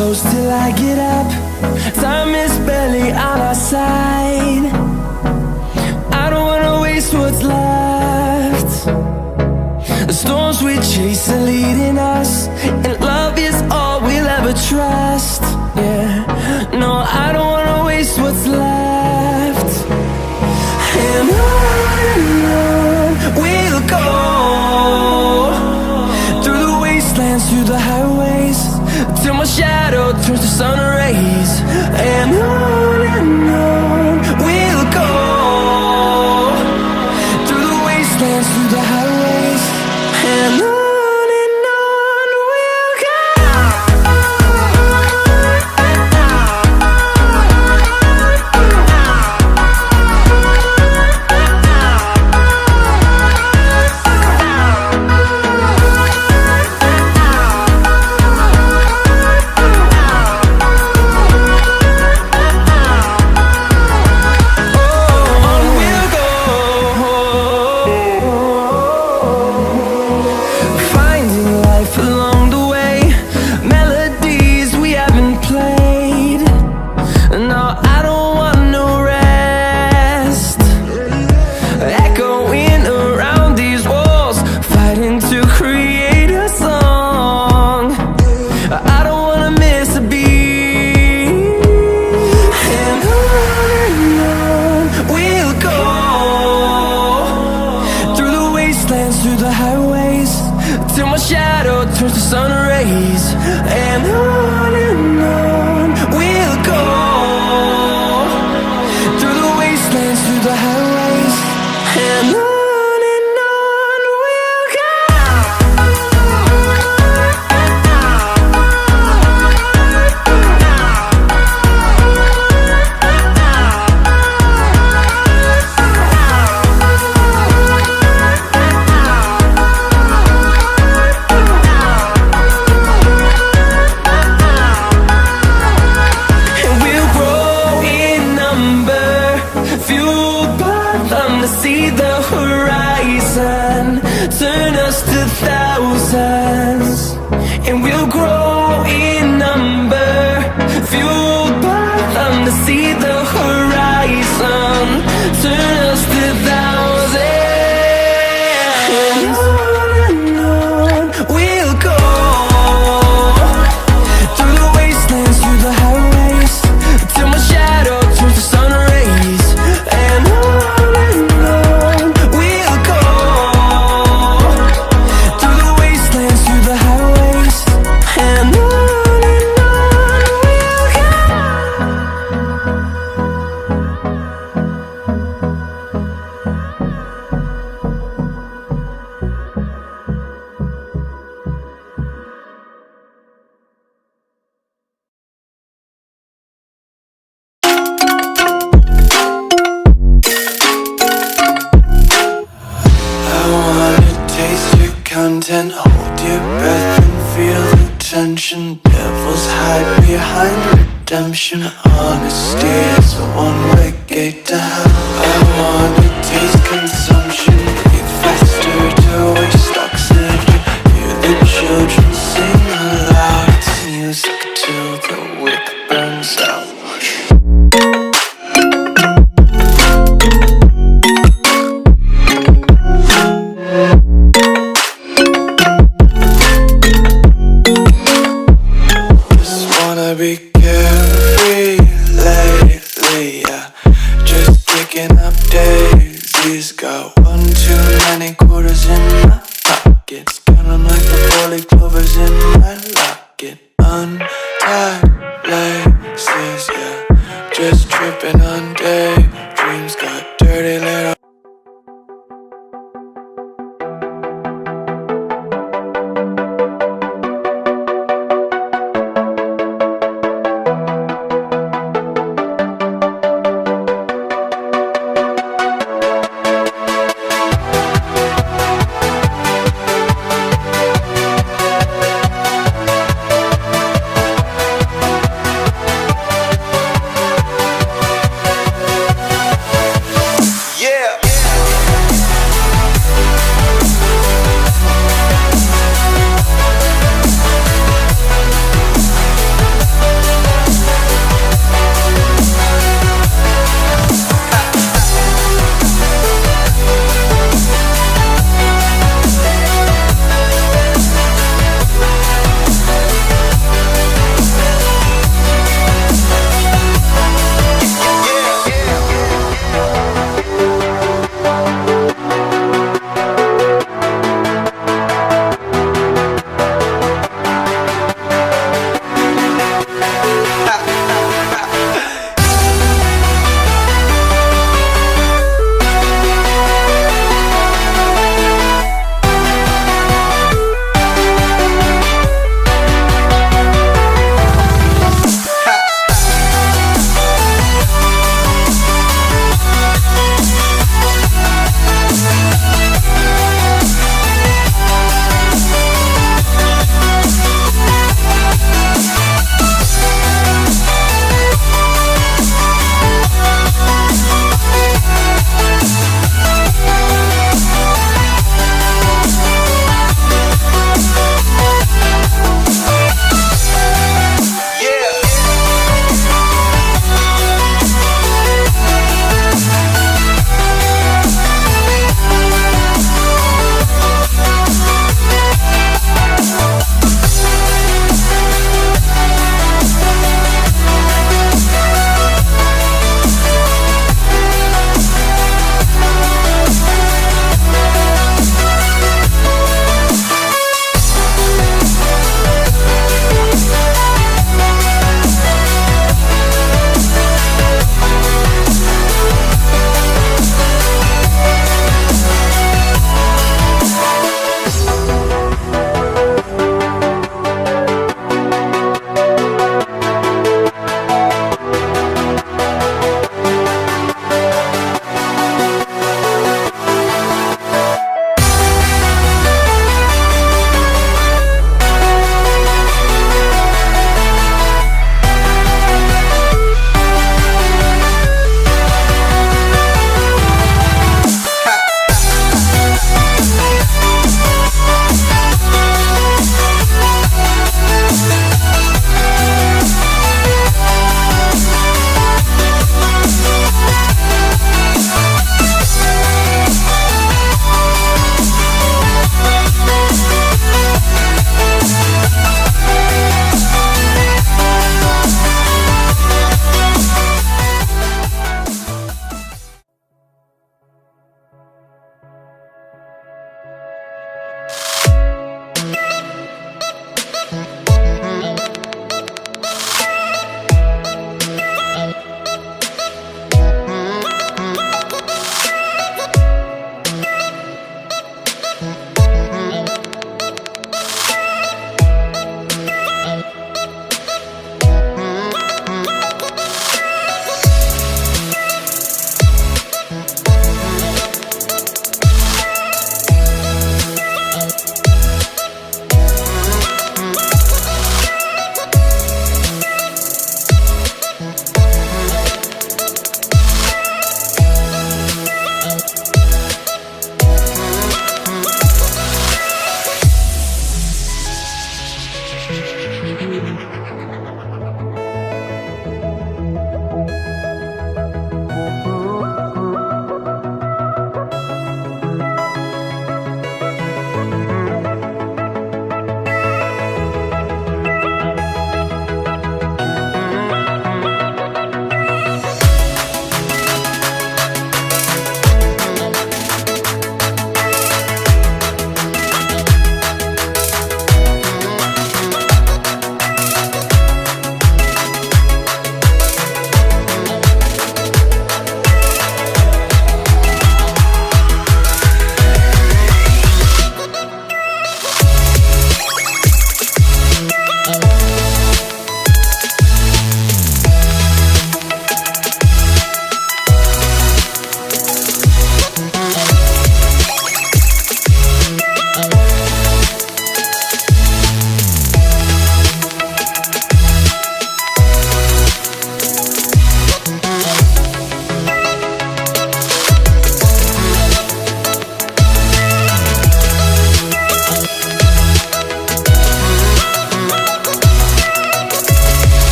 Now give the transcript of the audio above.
close till I get up. Time is barely on our side. I don't wanna waste what's left. The storms we chase are leading us, and love is all we'll ever trust. Yeah, no, I don't wanna waste what's left. And on we'll go, through the wastelands, through the highways, till my shadow turns to sun rays. And on we'll go, through the wastelands, through the highways, and on we'll go. Through the highways, till my shadow turns to sun rays. And on we'll go, through the wastelands, through the highways, and on we'll go. See the horizon, turn us to thousands, and we'll grow in number, fueled by them to see the horizon, turn us to thousands. And on we'll go, through the wastelands, through the highways, till my shadow turns to sun rays. And content, hold your breath and feel the tension. Devils hide behind redemption. Honesty is a one-way gate to hell. I wanna taste consumption, breathe faster to waste oxygen. Hear the children sing aloud. It's music till the wick burns out. Be carefree lately, yeah. Just kicking up daisies. Got one too many quarters in my pockets. Counting like the 4-leaf clovers in my locket. Untied laces, yeah. Just tripping on daydreams. Got dirty little